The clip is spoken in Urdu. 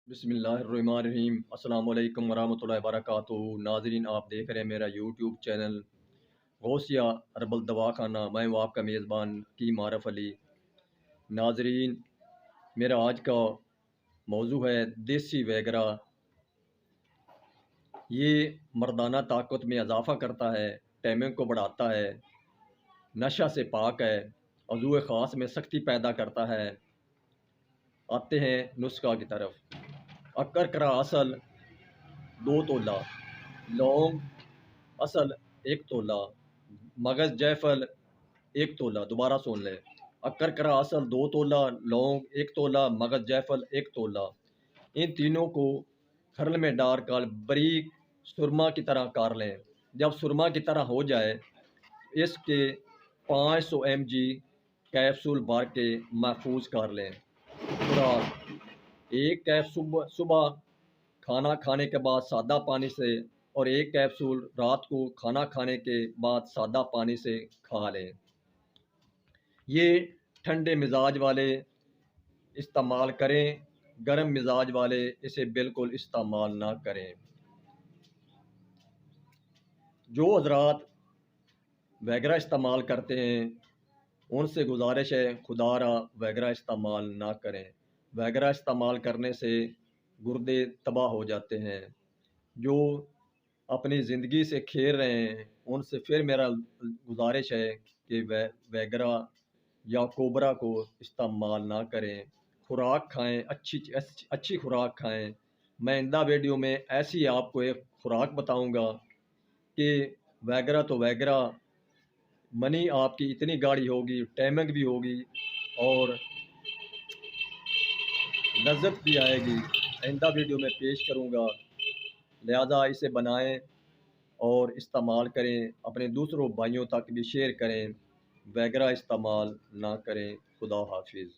بسم اللہ الرحمن الرحیم۔ السلام علیکم ورحمۃ اللہ وبرکاتہ۔ ناظرین، آپ دیکھ رہے ہیں میرا یوٹیوب چینل غوثیہ ہربل دواخانہ۔ میں ہوں آپ کا میزبان حکیم عارف علی۔ ناظرین، میرا آج کا موضوع ہے دیسی ویگرا۔ یہ مردانہ طاقت میں اضافہ کرتا ہے، ٹیمنگ کو بڑھاتا ہے، نشہ سے پاک ہے، عضو خاص میں سختی پیدا کرتا ہے۔ آتے ہیں نسخہ کی طرف۔ اکر کرا اصل 2 تولہ، لونگ اصل 1 تولہ، مغز جیفل 1 تولہ۔ دوبارہ سن لیں، اکر کرا اصل 2 تولہ، لونگ 1 تولہ، مغز جیفل 1 تولہ۔ ان تینوں کو کھرل میں ڈال کر باریک سرما کی طرح کار لیں۔ جب سرما کی طرح ہو جائے، اس کے 500 mg کیپسول بھر کے محفوظ کر لیں۔ خوراک: 1 کیپسول صبح کھانا کھانے کے بعد سادہ پانی سے، اور 1 کیپسول رات کو کھانا کھانے کے بعد سادہ پانی سے کھا لیں۔ یہ ٹھنڈے مزاج والے استعمال کریں، گرم مزاج والے اسے بالکل استعمال نہ کریں۔ جو حضرات ویگرا استعمال کرتے ہیں ان سے گزارش ہے خدا را ویگرا استعمال نہ کریں۔ ویگرا استعمال کرنے سے گردے تباہ ہو جاتے ہیں۔ جو اپنی زندگی سے کھیل رہے ہیں ان سے پھر میرا گزارش ہے کہ ویگرا یا کوبرا کو استعمال نہ کریں۔ خوراک کھائیں، اچھی خوراک کھائیں۔ میں آئندہ ویڈیو میں ایسی آپ کو ایک خوراک بتاؤں گا کہ ویگرا تو ویگرا، منی آپ کی اتنی گاڑی ہوگی، ٹیمنگ بھی ہوگی اور لذت بھی آئے گی۔ آئندہ ویڈیو میں پیش کروں گا، لہذا اسے بنائیں اور استعمال کریں، اپنے دوسروں بھائیوں تک بھی شیئر کریں۔ ویگرا استعمال نہ کریں۔ خدا حافظ۔